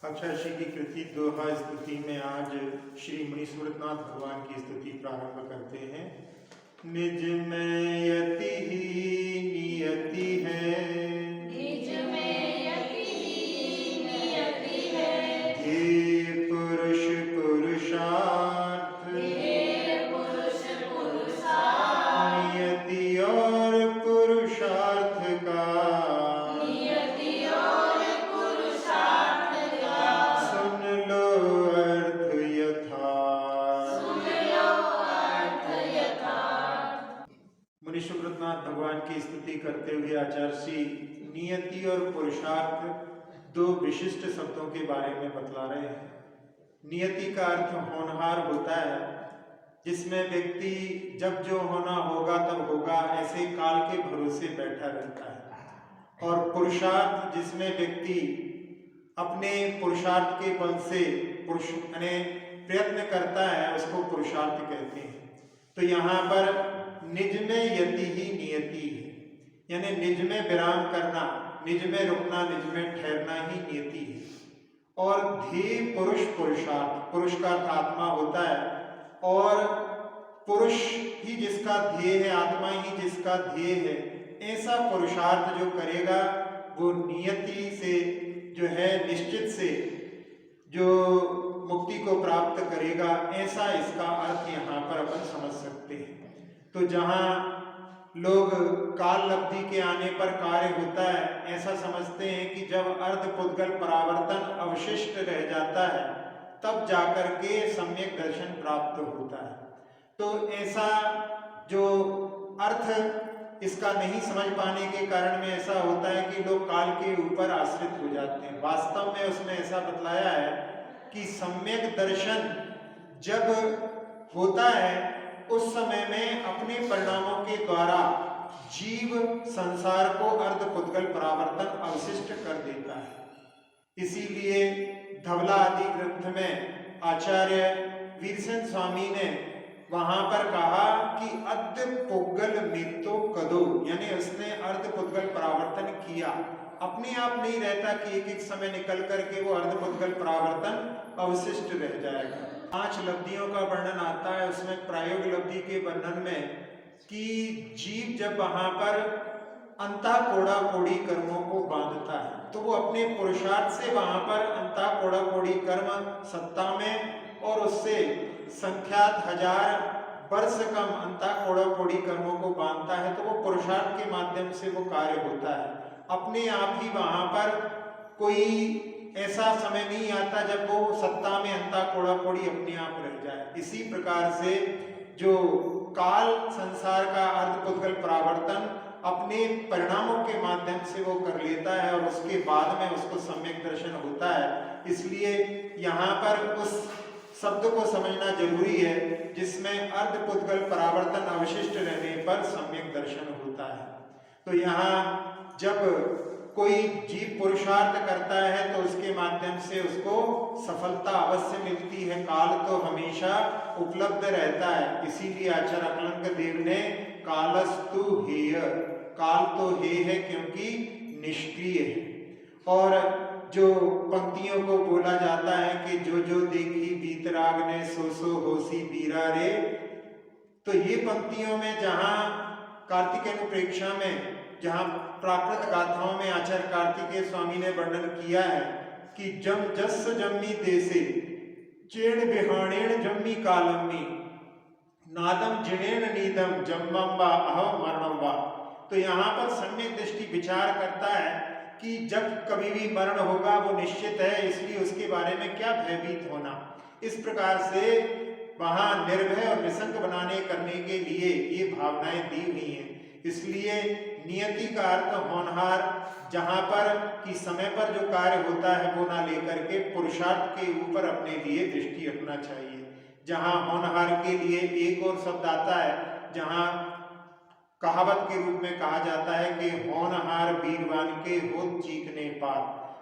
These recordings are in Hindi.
अक्षरशी की कृति दोहा स्तुति में आज श्री मुनीश्वरनाथ भगवान की स्तुति प्रारंभ करते हैं। निज में यति ही नियति है, निज में यति ही नियति है। हे पुरुष पुरुषार्थ, हे पुरुष पुरुषार्थ, नियति और पुरुषार्थ का नियति और पुरुषार्थ का सुन लो अर्थ यथार्थ। सुन लो अर्थ यथार्थ। मुनीश्वरनाथ भगवान की स्तुति करते हुए आचार्य श्री नियति और पुरुषार्थ दो विशिष्ट शब्दों के बारे में बतला रहे हैं। नियति का अर्थ होनहार होता है, जिसमें व्यक्ति जब जो होना होगा तब होगा ऐसे काल के भरोसे बैठा रहता है। और पुरुषार्थ जिसमें व्यक्ति अपने पुरुषार्थ के बल से प्रयत्न करता है, उसको पुरुषार्थ कहते हैं। तो यहाँ पर निज में यति ही नियति है, यानी निज में विराम करना, निज में रुकना, निज में ठहरना ही नियति है। और ध्येय पुरुष पुरुषार्थ, पुरुष का अर्थ आत्मा होता है, और पुरुष ही जिसका ध्येय है, आत्मा ही जिसका ध्येय है, ऐसा पुरुषार्थ जो करेगा वो नियति से जो है निश्चित से जो मुक्ति को प्राप्त करेगा, ऐसा इसका अर्थ यहाँ पर अपन समझ सकते हैं। तो जहाँ लोग काल लब्धि के आने पर कार्य होता है, ऐसा समझते हैं कि जब अर्ध पुद्गल परावर्तन अवशिष्ट रह जाता है तब जाकर के सम्यक दर्शन प्राप्त होता है। तो ऐसा जो अर्थ इसका नहीं समझ पाने के कारण में ऐसा होता है कि लोग काल के ऊपर आश्रित हो जाते हैं। वास्तव में उसमें ऐसा बतलाया है कि सम्यक दर्शन जब होता है उस समय में अपने परिणामों के द्वारा जीव संसार को अर्ध पुद्गल परावर्तन अवशिष्ट कर देता है। इसीलिए धवला आदि ग्रंथ में आचार्य वीरसेन स्वामी ने वहां पर कहा कि अद्य पुद्गल मृत्यु कदो, यानी उसने अर्ध पुद्गल परावर्तन किया। अपने आप नहीं रहता कि एक एक समय निकल करके वो अर्ध पुद्गल परावर्तन अवशिष्ट रह जाएगा। 5 लब्धियों का वर्णन आता है उसमें प्रायोग लब्धि के वर्णन में कि जीव जब वहां पर अंता कोड़ा कोड़ी कर्मों को बांधता है तो वो अपने पुरुषार्थ से वहां पर अंता कोड़ा कोड़ी कर्म सत्ता में और उससे संख्यात 1000 वर्ष कम अंता कोड़ा कोड़ी कर्मों को बांधता है, तो वो पुरुषार्थ के माध्यम से वो कार्य होता है। अपने आप ही वहां पर कोई ऐसा समय नहीं आता जब वो सत्ता में अंता कोड़ा कोड़ी अपने आप रह जाए। इसी प्रकार से जो काल संसार का अर्ध पुद्गल परावर्तन अपने परिणामों के माध्यम से वो कर लेता है और उसके बाद में उसको सम्यक दर्शन होता है। इसलिए यहाँ पर उस शब्द को समझना जरूरी है जिसमें अर्ध पुद्गल परावर्तन अवशिष्ट रहने पर सम्यक दर्शन होता है। तो यहाँ जब कोई जीव पुरुषार्थ करता है तो उसके माध्यम से उसको सफलता अवश्य मिलती है। काल तो हमेशा उपलब्ध रहता है। इसीलिए आचार्य अकलंक देव ने कालस्तु हेय, काल तो हेय है क्योंकि निष्क्रिय है। और जो पंक्तियों को बोला जाता है कि जो जो देखी बीतराग ने सो सो होसी बीरा रे, तो ये पंक्तियों में जहाँ कार्तिकेय अनुप्रेक्षा में जहाँ प्राकृत गाथाओं में आचार्य कार्तिकेय स्वामी ने वर्णन किया है कि जम जस जम्मी देसे चेण बिहाणेण जम्मी कालम्मी नादम जिणेण नीदम जम्बम्बा अह मरणम्बा। तो यहाँ पर सम्यक दृष्टि विचार करता है कि जब कभी भी मरण होगा वो निश्चित है, इसलिए उसके बारे में क्या भयभीत होना। इस प्रकार से वहाँ निर्भय और निसंक बनाने करने के लिए ये भावनाएं दी हुई हैं। इसलिए नियति का अर्थ होनहार, जहाँ पर कि समय पर जो कार्य होता है वो ना लेकर के पुरुषार्थ के ऊपर अपने लिए दृष्टि रखना चाहिए। जहाँ होनहार के लिए एक और शब्द आता है, जहाँ कहावत के रूप में कहा जाता है कि होनहार वीरवान के होत चीखने पार,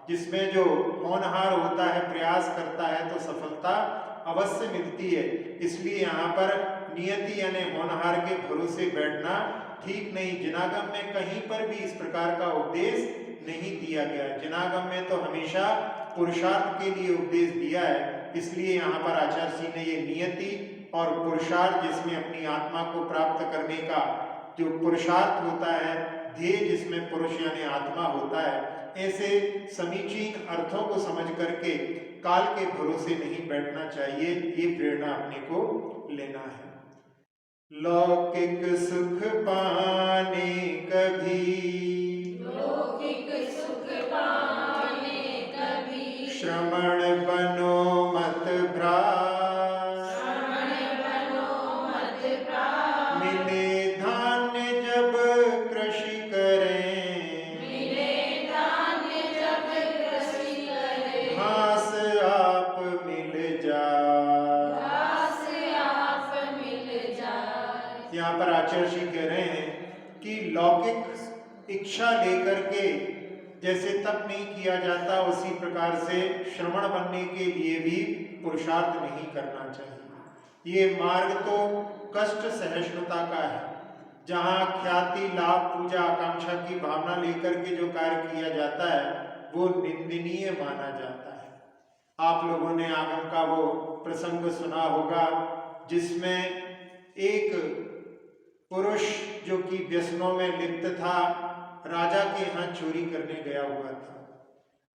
जिसमें जो होनहार होता है, प्रयास करता है तो सफलता अवश्य मिलती है। इसलिए यहाँ पर नियति यानी होनहार के भरोसे बैठना ठीक नहीं। जिनागम में कहीं पर भी इस प्रकार का उपदेश नहीं दिया गया। जिनागम में तो हमेशा पुरुषार्थ के लिए उपदेश दिया है, इसलिए यहाँ पर आचार्य जी ने ये नियति और पुरुषार्थ, जिसमें अपनी आत्मा को प्राप्त करने का जो पुरुषार्थ होता है, ध्येय जिसमें पुरुष यानी आत्मा होता है, ऐसे समीचीन अर्थों को समझ करके काल के भरोसे नहीं बैठना चाहिए, ये प्रेरणा अपने को लेना है। लौकिक सुख पाने कभी, लौकिक सुख पाने कभी, श्रमण बनो मत भ्रात, श्रमण बनो मत भ्रात, मिले धान्य जब कृषि करें, मिले धान्य जब कृषि करें, घास आप मिल जाए। घास आप मिल जाए। यहाँ पर आचार्य जी कह रहे हैं कि लौकिक इच्छा लेकर के जैसे तप नहीं किया जाता, उसी प्रकार से श्रमण बनने के लिए भी पुरुषार्थ नहीं करना चाहिए। ये मार्ग तो कष्ट सहिष्णुता का है, जहाँ ख्याति लाभ पूजा आकांक्षा की भावना लेकर के जो कार्य किया जाता है वो निंदनीय माना जाता है। आप लोगों ने आगम का वो प्रसंग सुना होगा जिसमें एक पुरुष जो कि व्यसनों में लिप्त था, राजा के यहाँ चोरी करने गया हुआ था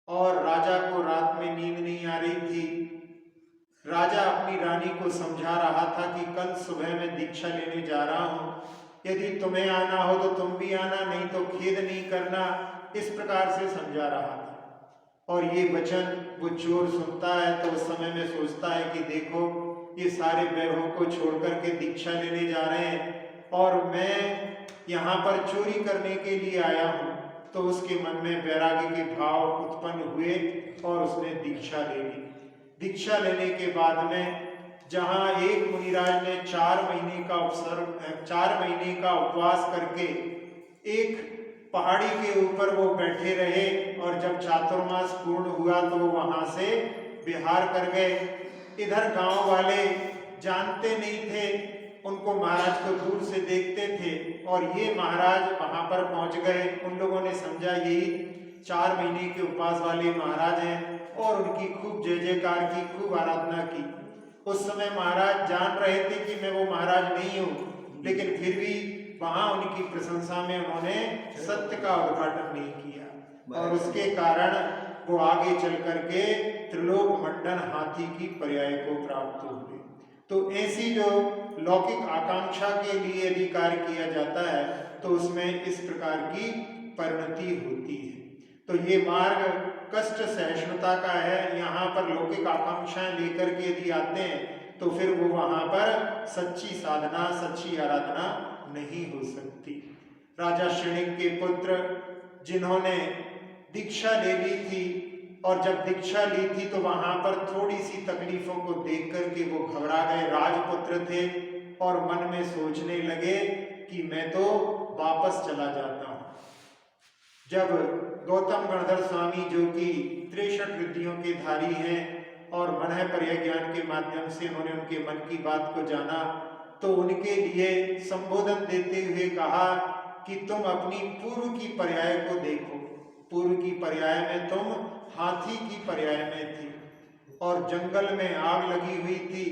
और राजा को रात में नींद नहीं आ रही थी। राजा अपनी रानी को समझा रहा था कि कल सुबह मैं दीक्षा लेने जा रहा हूँ, यदि तुम्हें आना हो तो तुम भी आना, नहीं तो खेद नहीं करना, इस प्रकार से समझा रहा था। और ये वचन वो चोर सुनता है तो उस समय में सोचता है कि देखो ये सारे वैभव को छोड़ करके दीक्षा लेने जा रहे हैं और मैं यहाँ पर चोरी करने के लिए आया हूँ। तो उसके मन में वैराग्य के भाव उत्पन्न हुए और उसने दीक्षा ले ली। दीक्षा लेने के बाद में जहाँ एक मुनिराज ने 4 महीने का उपवास करके एक पहाड़ी के ऊपर वो बैठे रहे और जब चातुर्मास पूर्ण हुआ तो वो वहां से विहार कर गए। इधर गांव वाले जानते नहीं थे, उनको महाराज को दूर से देखते थे और ये महाराज वहां पर पहुंच गए। उन लोगों ने समझा यही 4 महीने के उपवास वाले महाराज हैं और उनकी खूब जय जयकार की, खूब आराधना की। उस समय महाराज जान रहे थे कि मैं वो महाराज नहीं हूँ, लेकिन फिर भी वहां उनकी प्रशंसा में उन्होंने सत्य का उद्घाटन नहीं किया और उसके कारण वो आगे चल करके त्रिलोक मंडन हाथी की पर्याय को प्राप्त हुए। तो ऐसी जो लौकिक आकांक्षा के लिए यदि कार्य किया जाता है तो उसमें इस प्रकार की परिणति होती है। तो ये मार्ग कष्ट सहिष्णुता का है। यहाँ पर लौकिक आकांक्षाएं लेकर के यदि आते हैं तो फिर वो वहां पर सच्ची साधना, सच्ची आराधना नहीं हो सकती। राजा श्रेणिक के पुत्र जिन्होंने दीक्षा ले ली थी और जब दीक्षा ली थी तो वहां पर थोड़ी सी तकलीफों को देख करके वो घबरा गए। राजपुत्र थे और मन में सोचने लगे कि मैं तो वापस चला जाता हूँ। जब गौतम गणधर स्वामी जो कि 63 रिद्धियों के धारी हैं और मन पर्याय ज्ञान के माध्यम से उन्होंने उनके मन की बात को जाना तो उनके लिए संबोधन देते हुए कहा कि तुम अपनी पूर्व की पर्याय को देखो। पूर्व की पर्याय में तुम हाथी की पर्याय में थी और जंगल में आग लगी हुई थी।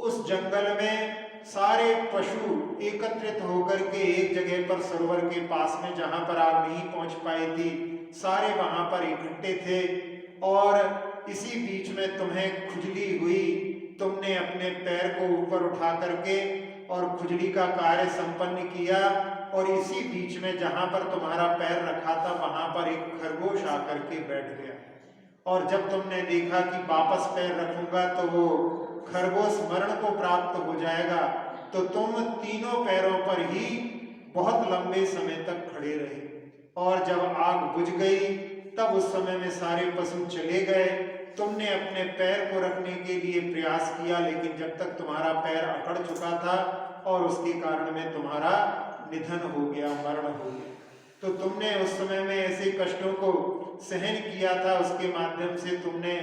उस जंगल में सारे पशु एकत्रित होकर के एक जगह पर सरोवर के पास में जहां पर आग नहीं पहुंच पाई थी, सारे वहां पर इकट्ठे थे और इसी बीच में तुम्हें खुजली हुई। तुमने अपने पैर को ऊपर उठा करके और खुजली का कार्य संपन्न किया और इसी बीच में जहां पर तुम्हारा पैर रखा था वहां पर एक खरगोश आकर के बैठ गया और जब तुमने देखा कि वापस पैर रखूंगा तो वो खरगोश मरण को प्राप्त हो जाएगा, तो तुम तीनों पैरों पर ही बहुत लंबे समय तक खड़े रहे और जब आग बुझ गई तब उस समय में सारे पशु चले गए। तुमने अपने पैर को रखने के लिए प्रयास किया, लेकिन जब तक तुम्हारा पैर अकड़ चुका था और उसके कारण में तुम्हारा निधन हो गया, मरण हो गया। तो तुमने उस समय में ऐसे कष्टों को सहन किया था, उसके माध्यम से तुमने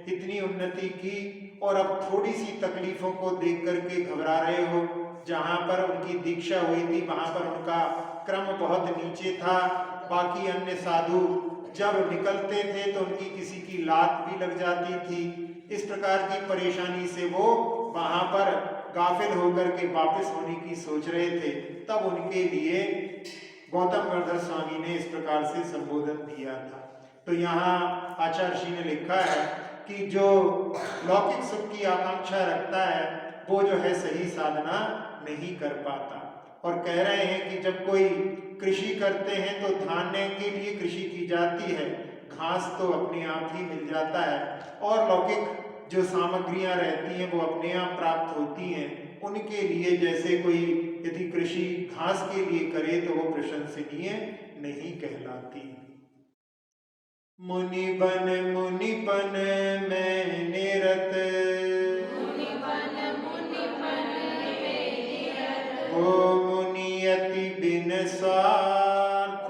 इतनी उन्नति की और अब थोड़ी सी तकलीफों को देख करके घबरा रहे हो। जहाँ पर उनकी दीक्षा हुई थी वहाँ पर उनका क्रम बहुत नीचे था, बाकी अन्य साधु जब निकलते थे तो उनकी किसी की लात भी लग जाती थी। इस प्रकार की परेशानी से वो वहां पर गाफिल होकर के वापस होने की सोच रहे थे। तब उनके लिए गौतम गणधर स्वामी ने इस प्रकार से संबोधन दिया था। तो यहाँ आचार्य श्री ने लिखा है कि जो लौकिक सुख की आकांक्षा रखता है वो जो है सही साधना नहीं कर पाता। और कह रहे हैं कि जब कोई कृषि करते हैं तो धान्य के लिए कृषि की जाती है, घास तो अपने आप ही मिल जाता है, और लौकिक जो सामग्रियां रहती हैं वो अपने आप प्राप्त होती हैं। उनके लिए जैसे कोई यदि कृषि घास के लिए करे तो वो प्रशंसनीय नहीं कहलाती। मुनि बन मैं निरत, हो मुनि अति बिन स्वार्थ,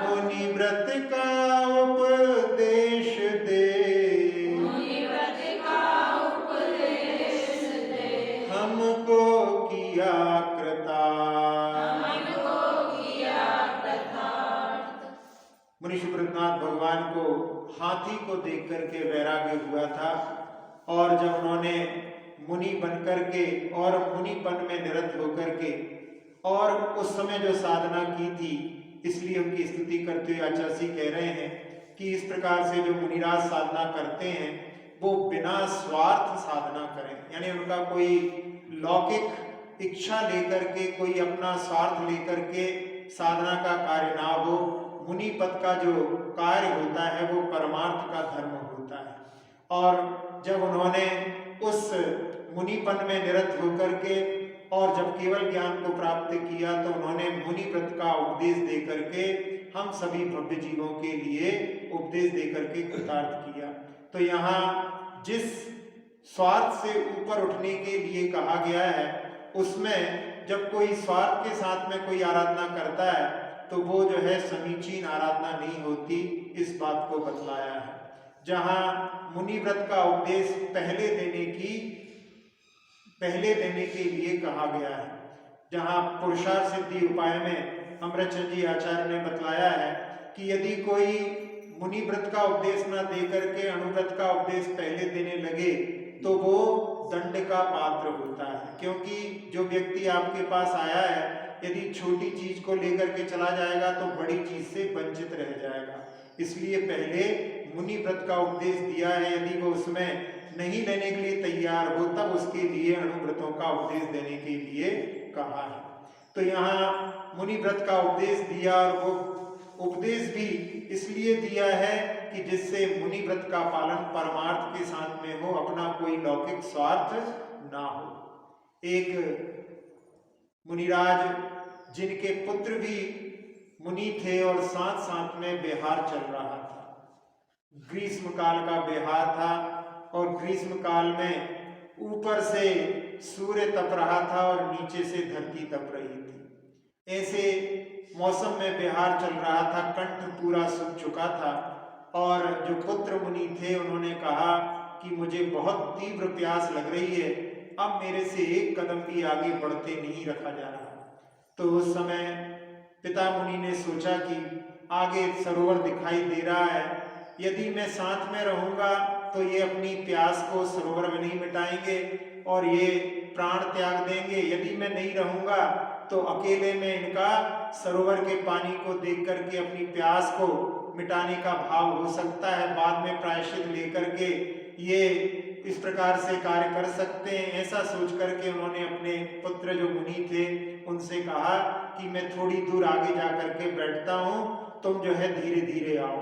मुनि व्रत का उपदेश दे, हमको किया कृतार्थ। मुनि सुब्रतनाथ भगवान को हाथी को देख करके वैराग्य हुआ था, और जब उन्होंने मुनि बनकर के और मुनिपन में निरत होकर के और उस समय जो साधना की थी, इसलिए उनकी स्तुति करते हुए आचार्य जी कह रहे हैं कि इस प्रकार से जो मुनिराज साधना करते हैं वो बिना स्वार्थ साधना करें, यानी उनका कोई लौकिक इच्छा लेकर के, कोई अपना स्वार्थ लेकर के साधना का कार्य ना हो। मुनि पद का जो कार्य होता है वो परमार्थ का धर्म होता है। और जब उन्होंने उस मुनिपन में निरत होकर के और जब केवल ज्ञान को प्राप्त किया तो उन्होंने मुनि व्रत का उपदेश दे करके हम सभी भव्य जीवों के लिए उपदेश दे करके कृतार्थ किया। तो यहाँ जिस स्वार्थ से ऊपर उठने के लिए कहा गया है, उसमें जब कोई स्वार्थ के साथ में कोई आराधना करता है तो वो जो है समीचीन आराधना नहीं होती, इस बात को बतलाया है। जहाँ मुनि व्रत का उपदेश पहले देने के लिए कहा गया है, जहाँ पुरुषार्थ सिद्धि उपाय में अमृतचंद जी आचार्य ने बतलाया है कि यदि कोई मुनि व्रत का उपदेश न दे करके अनुव्रत का उपदेश पहले देने लगे तो वो दंड का पात्र होता है। क्योंकि जो व्यक्ति आपके पास आया है यदि छोटी चीज को लेकर के चला जाएगा तो बड़ी चीज से वंचित रह जाएगा। इसलिए पहले मुनि व्रत का उपदेश दिया है, यदि वो उसमें नहीं लेने के लिए तैयार हो तब उसके लिए अनुव्रतों का उपदेश देने के लिए कहा है। तो यहाँ मुनि व्रत का उपदेश दिया, और वो उपदेश भी इसलिए दिया है कि जिससे मुनि व्रत का पालन परमार्थ के साथ में हो, अपना कोई लौकिक स्वार्थ ना हो। एक मुनिराज जिनके पुत्र भी मुनि थे और साथ साथ में बिहार चल रहा था, ग्रीष्म काल का बिहार था, और ग्रीष्म काल में ऊपर से सूर्य तप रहा था और नीचे से धरती तप रही थी। ऐसे मौसम में बिहार चल रहा था, कंठ पूरा सूख चुका था, और जो पुत्र मुनि थे उन्होंने कहा कि मुझे बहुत तीव्र प्यास लग रही है, अब मेरे से एक कदम भी आगे बढ़ते नहीं रखा जा रहा। तो उस समय पिता मुनि ने सोचा कि आगे सरोवर दिखाई दे रहा है, यदि मैं साथ में रहूंगा तो ये अपनी प्यास को सरोवर में नहीं मिटाएंगे और ये प्राण त्याग देंगे, यदि मैं नहीं रहूंगा तो अकेले में इनका सरोवर के पानी को देख करके अपनी प्यास को मिटाने का भाव हो सकता है, बाद में प्रायश्चित लेकर के ये इस प्रकार से कार्य कर सकते हैं। ऐसा सोच करके उन्होंने अपने पुत्र जो मुनि थे उनसे कहा कि मैं थोड़ी दूर आगे जा करके बैठता हूँ, तुम जो है धीरे धीरे आओ।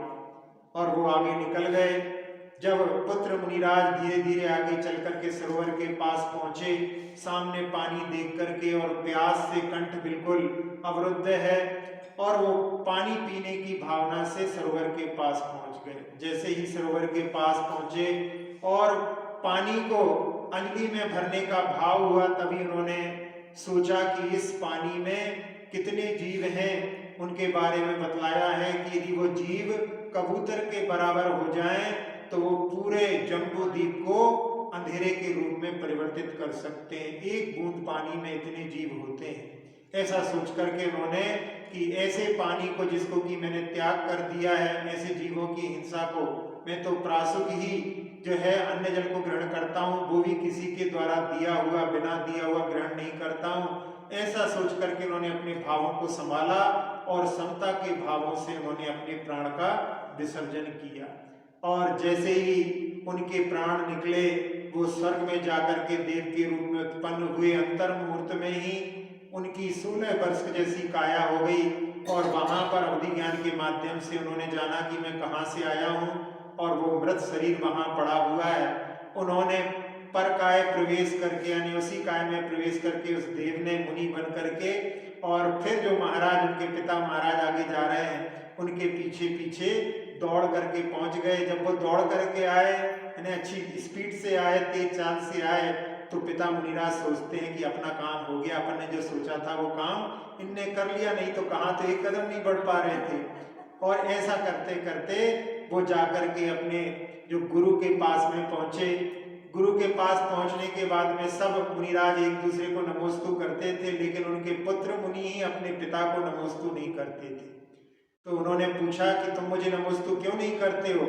और वो आगे निकल गए। जब पुत्र मुनिराज धीरे धीरे आगे चल करके सरोवर के पास पहुंचे, सामने पानी देख करके और प्यास से कंठ बिल्कुल अवरुद्ध है, और वो पानी पीने की भावना से सरोवर के पास पहुंच गए। जैसे ही सरोवर के पास पहुंचे और पानी को अंजलि में भरने का भाव हुआ, तभी उन्होंने सोचा कि इस पानी में कितने जीव हैं उनके बारे में बतलाया है कि यदि वो जीव कबूतर के बराबर हो जाएं तो वो पूरे जम्बू द्वीप को अंधेरे के रूप में परिवर्तित कर सकते हैं। एक बूंद पानी में इतने जीव होते हैं। ऐसा सोच करके उन्होंने कि ऐसे पानी को जिसको कि मैंने त्याग कर दिया है, ऐसे जीवों की हिंसा को मैं तो प्रासुक ही जो है अन्य जल को ग्रहण करता हूँ, वो भी किसी के द्वारा दिया हुआ बिना दिया हुआ ग्रहण नहीं करता हूँ। ऐसा सोच करके उन्होंने अपने भावों को संभाला और समता के भावों से उन्होंने अपने प्राण का विसर्जन किया। और जैसे ही उनके प्राण निकले, वो स्वर्ग में जाकर के देव के रूप में उत्पन्न हुए। अंतर मुहूर्त में ही उनकी 16 वर्ष जैसी काया हो गई और वहां पर अवधि ज्ञान के माध्यम से उन्होंने जाना कि मैं कहाँ से आया हूँ, और वो मृत शरीर वहां पड़ा हुआ है। उन्होंने पर काय प्रवेश करके, यानी उसी काय में प्रवेश करके उस देव ने मुनि बन करके, और फिर जो महाराज उनके पिता महाराज आगे जा रहे हैं उनके पीछे पीछे दौड़ करके पहुंच गए। जब वो दौड़ करके आए, यानी अच्छी स्पीड से आए, तेज चाल से आए, तो पिता मुनिराज सोचते हैं कि अपना काम हो गया, अपन ने जो सोचा था वो काम इनने कर लिया, नहीं तो कहाँ तो एक कदम नहीं बढ़ पा रहे थे। और ऐसा करते करते वो जाकर के अपने जो गुरु के पास में पहुंचे। गुरु के पास पहुंचने के बाद में सब मुनिराज एक दूसरे को नमोस्तु करते थे, लेकिन उनके पुत्र मुनि ही अपने पिता को नमोस्तु नहीं करते थे। तो उन्होंने पूछा कि तुम मुझे नमोस्तु क्यों नहीं करते हो?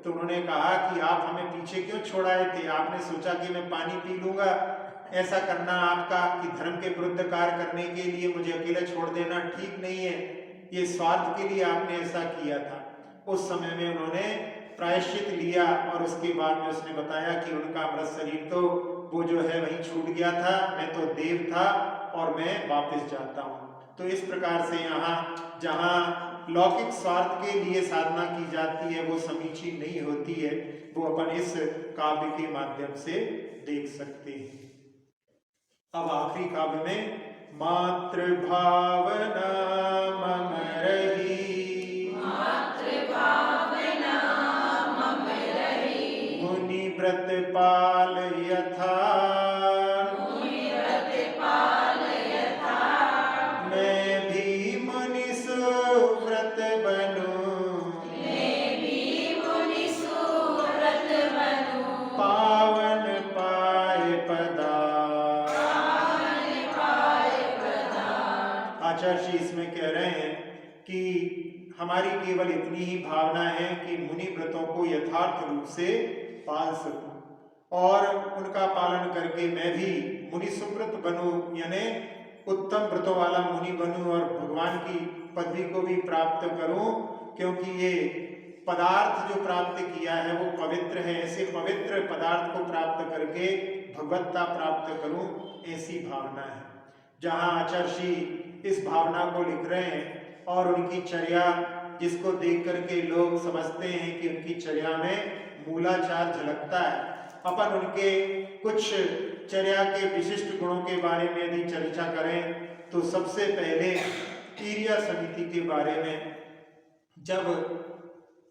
तो उन्होंने कहा कि आप हमें पीछे क्यों छोड़ाए थे? आपने सोचा कि मैं पानी पी लूंगा, ऐसा करना आपका कि धर्म के विरुद्ध कार्य करने के लिए मुझे अकेले छोड़ देना ठीक नहीं है, ये स्वार्थ के लिए आपने ऐसा किया था। उस समय में उन्होंने प्रायश्चित लिया और उसके बाद में उसने बताया कि उनका मृत शरीर तो वो जो है वहीं छूट गया था, मैं तो देव था और मैं वापस जाता हूँ। तो इस प्रकार से यहाँ जहाँ लौकिक स्वार्थ के लिए साधना की जाती है वो समीची नहीं होती है, वो अपन इस काव्य के माध्यम से देख सकते हैं। अब आखिरी काव्य में मातृभावना मम रही, मातृभावना मम रही, मुनि व्रत पाल यथा, मुनि व्रत पाल यथा, मैं भी मुनि सुव्रत बनूं, मैं भी मुनि सुव्रत बनूं, पावन पाए पदा। आचार्य जी इसमें कह रहे हैं कि हमारी केवल इतनी ही भावना है कि मुनि व्रतों को यथार्थ रूप से पाल सकूं और उनका पालन करके मैं भी मुनि सुव्रत बनूं, यानी उत्तम व्रतों वाला मुनि बनूं और भगवान की पदवी को भी प्राप्त करूं, क्योंकि ये पदार्थ जो प्राप्त किया है वो पवित्र है। ऐसे पवित्र पदार्थ को प्राप्त करके भगवत्ता प्राप्त करूं, ऐसी भावना है। जहाँ आचार्य जी इस भावना को लिख रहे हैं और उनकी चर्या जिसको देख करके लोग समझते हैं कि उनकी चर्या में मूलाचार झलकता है। अपन उनके कुछ चर्या के विशिष्ट गुणों के बारे में यदि चर्चा करें तो सबसे पहले ईर्या समिति के बारे में, जब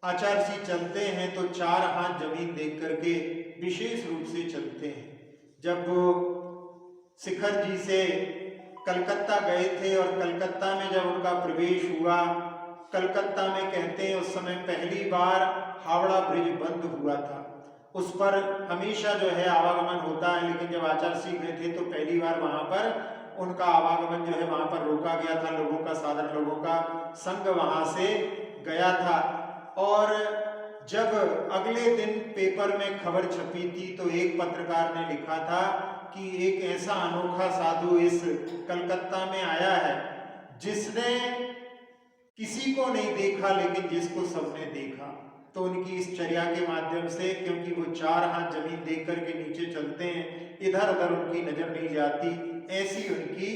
आचार्य जी चलते हैं तो 4 हाथ जमीन देख करके विशेष रूप से चलते हैं। जब वो शिखर जी से कलकत्ता गए थे और कलकत्ता में जब उनका प्रवेश हुआ, कलकत्ता में कहते हैं उस समय पहली बार हावड़ा ब्रिज बंद हुआ था। उस पर हमेशा जो है आवागमन होता है, लेकिन जब आचार्य जी गए थे तो पहली बार वहां पर उनका आवागमन जो है वहां पर रोका गया था। लोगों का, साधारण लोगों का संग वहां से गया था। और जब अगले दिन पेपर में खबर छपी थी तो एक पत्रकार ने लिखा था कि एक ऐसा अनोखा साधु इस कलकत्ता में आया है जिसने किसी को नहीं देखा लेकिन जिसको सबने देखा। तो उनकी इस चर्या के माध्यम से, क्योंकि वो 4 हाथ जमीन देख करके नीचे चलते हैं, इधर उधर उनकी नजर नहीं जाती, ऐसी उनकी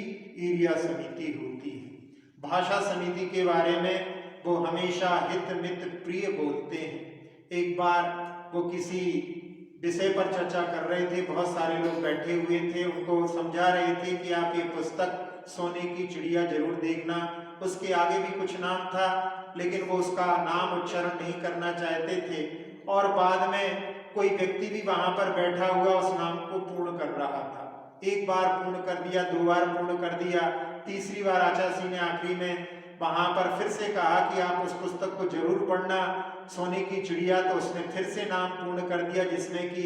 ईर्या समिति होती है। भाषा समिति के बारे में वो हमेशा हित मित प्रिय बोलते हैं। एक बार वो किसी विषय पर चर्चा कर रहे थे, बहुत सारे लोग बैठे हुए थे, उनको समझा रहे थे कि आप ये पुस्तक सोने की चिड़िया जरूर देखना। उसके आगे भी कुछ नाम था लेकिन वो उसका नाम उच्चारण नहीं करना चाहते थे, और बाद में कोई व्यक्ति भी वहां पर बैठा हुआ उस नाम को पूर्ण कर रहा था। एक बार पूर्ण कर दिया, 2 बार पूर्ण कर दिया, तीसरी बार आचार्य जी ने आखिरी में वहां पर फिर से कहा कि आप उस पुस्तक को जरूर पढ़ना, सोने की चिड़िया। तो उसने फिर से नाम पूर्ण कर दिया जिसमें कि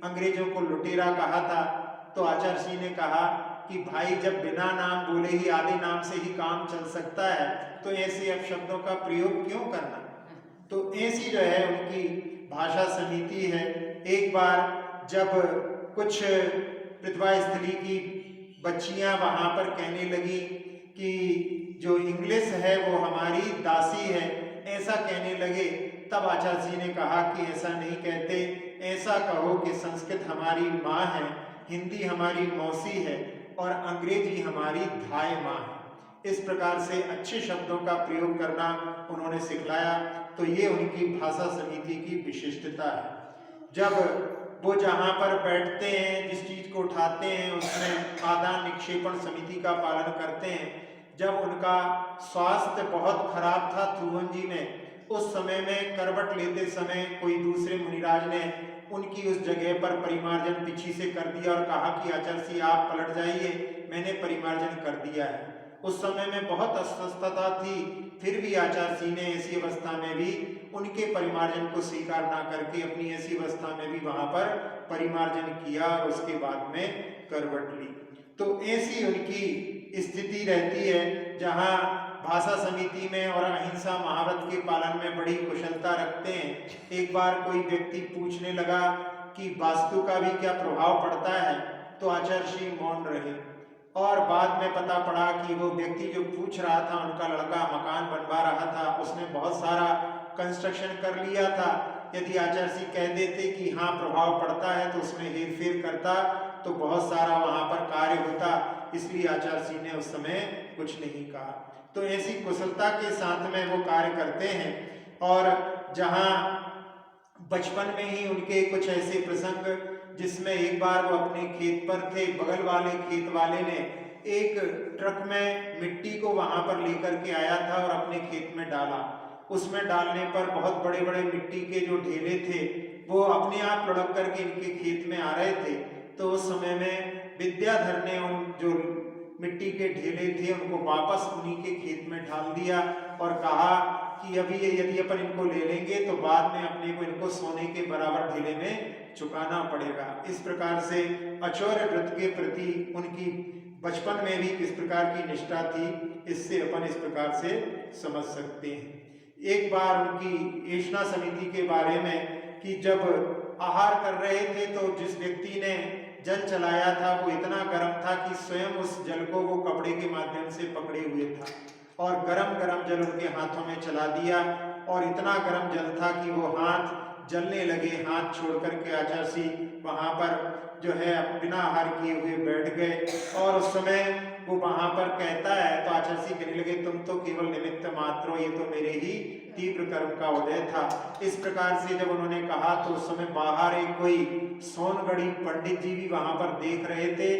अंग्रेजों को लुटेरा कहा था। तो आचार्य जी ने कहा कि भाई जब बिना नाम बोले ही आधे नाम से ही काम चल सकता है तो ऐसे अपशब्दों का प्रयोग क्यों करना। तो ऐसी जो है उनकी भाषा समिति है। एक बार जब कुछ पृथ्वा स्थली की बच्चियां वहां पर कहने लगी कि जो इंग्लिश है वो हमारी दासी है, ऐसा कहने लगे, तब आचार्य जी ने कहा कि ऐसा नहीं कहते, ऐसा कहो कि संस्कृत हमारी माँ है, हिंदी हमारी मौसी है और अंग्रेजी हमारी धाय माँ है। इस प्रकार से अच्छे शब्दों का प्रयोग करना उन्होंने सिखलाया। तो ये उनकी भाषा समिति की विशिष्टता है। जब वो जहाँ पर बैठते हैं, जिस चीज को उठाते हैं उसमें आदान निक्षेपण समिति का पालन करते हैं। जब उनका स्वास्थ्य बहुत खराब था तुरुवंजी में, उस समय में करवट लेते समय कोई दूसरे मुनिराज ने उनकी उस जगह पर परिमार्जन पीछे से कर दिया और कहा कि आचार्य जी आप पलट जाइए, मैंने परिमार्जन कर दिया है। उस समय में बहुत अस्वस्थता थी, फिर भी आचार्य जी ने ऐसी अवस्था में भी उनके परिमार्जन को स्वीकार ना करके अपनी ऐसी अवस्था में भी वहां पर परिमार्जन किया और उसके बाद में करवट ली। तो ऐसी उनकी स्थिति रहती है, जहां भाषा समिति में और अहिंसा महाव्रत के पालन में बड़ी कुशलता रखते हैं। एक बार कोई व्यक्ति पूछने लगा कि वास्तु का भी क्या प्रभाव पड़ता है, तो आचार्य श्री मौन रहे और बाद में पता पड़ा कि वो व्यक्ति जो पूछ रहा था उनका लड़का मकान बनवा रहा था, उसने बहुत सारा कंस्ट्रक्शन कर लिया था। यदि आचार्य जी कह देते कि हाँ प्रभाव पड़ता है तो उसमें हेरफेर करता तो बहुत सारा वहां पर कार्य होता, इसलिए आचार्य जी ने उस समय कुछ नहीं कहा। तो ऐसी कुशलता के साथ में वो कार्य करते हैं। और जहां बचपन में ही उनके कुछ ऐसे प्रसंग, जिसमें एक बार वो अपने खेत पर थे, बगल वाले खेत वाले ने एक ट्रक में मिट्टी को वहां पर लेकर के आया था और अपने खेत में डाला। उसमें डालने पर बहुत बड़े बड़े मिट्टी के जो ढेले थे वो अपने आप लुढ़क करके इनके खेत में आ रहे थे। तो उस समय में विद्याधर ने उन जो मिट्टी के ढेले थे उनको वापस उन्हीं के खेत में डाल दिया और कहा कि अभी यदि अपन इनको ले लेंगे तो बाद में अपने को इनको सोने के बराबर ढेले में चुकाना पड़ेगा। इस प्रकार से अचौर्य व्रत के प्रति उनकी बचपन में भी किस प्रकार की निष्ठा थी, इससे अपन इस प्रकार से समझ सकते हैं। एक बार उनकी ऐषणा समिति के बारे में कि जब आहार कर रहे थे तो जिस व्यक्ति ने जल चलाया था वो इतना गर्म था कि स्वयं उस जल को वो कपड़े के माध्यम से पकड़े हुए था और गरम गरम जल उनके हाथों में चला दिया और इतना गरम जल था कि वो हाथ जलने लगे। हाथ छोड़ करके आचार्य जी वहां पर जो है बिना आहार किए हुए बैठ गए और उस समय वो वहां पर कहता है तो आचार्य जी कहने लगे तुम तो केवल निमित्त मात्र हो, ये तो मेरे ही तीव्र कर्म का उदय था। इस प्रकार से जब उन्होंने कहा तो उस समय बाहर एक कोई सोनगढ़ी पंडित जी भी वहां पर देख रहे थे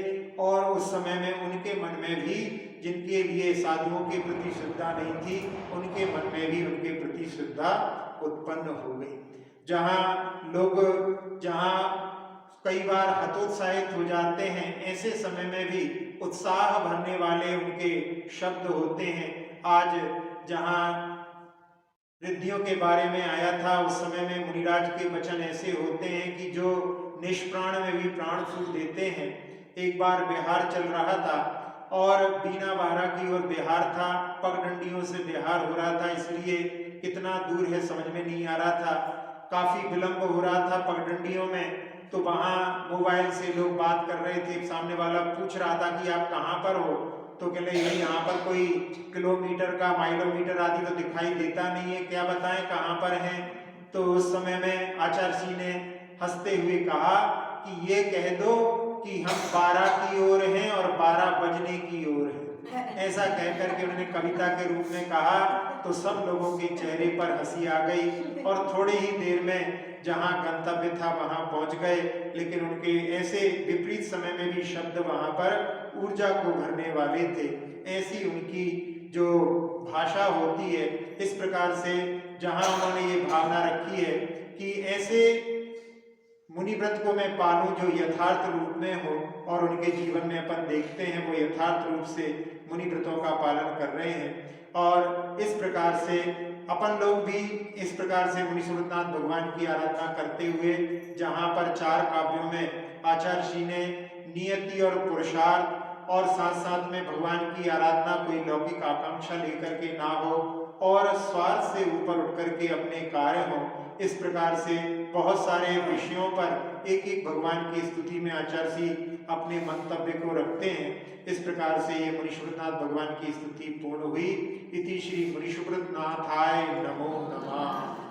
और उस समय में उनके मन में भी, जिनके लिए साधुओं के प्रति श्रद्धा नहीं थी, उनके मन में भी उनके प्रति श्रद्धा उत्पन्न हो गई। जहां कई बार हतोत्साहित हो जाते हैं, ऐसे समय में भी उत्साह भरने वाले उनके शब्द होते हैं। आज जहां रिद्धियों के बारे में आया था उस समय में मुनिराज के वचन ऐसे होते हैं कि जो निष्प्राण में भी प्राण फूंक देते हैं। एक बार बिहार चल रहा था और बीना बारा की ओर बिहार था, पगडंडियों से बिहार हो रहा था, इसलिए कितना दूर है समझ में नहीं आ रहा था। काफी विलंब हो रहा था पगडंडियों में, तो वहां मोबाइल से लोग बात कर रहे थे। सामने वाला पूछ रहा था कि आप कहाँ पर हो, तो कह रहे यहाँ पर कोई किलोमीटर का माइलोमीटर आदि तो दिखाई देता नहीं है, क्या बताएं कहाँ पर हैं। तो उस समय में आचार्य जी ने हंसते हुए कहा कि ये कह दो कि हम 12 की ओर हैं और 12 बजने की ओर हैं। ऐसा कह करके उन्होंने कविता के रूप में कहा तो सब लोगों के चेहरे पर हंसी आ गई और थोड़ी ही देर में जहां गंतव्य था वहां पहुंच गए। लेकिन उनके ऐसे विपरीत समय में भी शब्द वहां पर ऊर्जा को भरने वाले थे। ऐसी उनकी जो भाषा होती है, इस प्रकार से जहां उन्होंने ये भावना रखी है कि ऐसे मुनिव्रत को मैं पालूं जो यथार्थ रूप में हो, और उनके जीवन में अपन देखते हैं वो यथार्थ रूप से मुनिव्रतों का पालन कर रहे हैं। और इस प्रकार से अपन लोग भी इस प्रकार से मुनि सूरतनाथ भगवान की आराधना करते हुए, जहाँ पर 4 काव्यों में आचार्य जी ने नियति और पुरुषार्थ और साथ साथ में भगवान की आराधना कोई लौकिक आकांक्षा लेकर के ना हो और स्वार्थ से ऊपर उठ करके अपने कार्य हो। इस प्रकार से बहुत सारे विषयों पर एक एक भगवान की स्तुति में आचार्य अपने मंतव्य को रखते हैं। इस प्रकार से ये मुनिसुब्रतनाथ भगवान की स्तुति पूर्ण हुई। इति श्री मुनिसुब्रतनाथाय नमो नमः।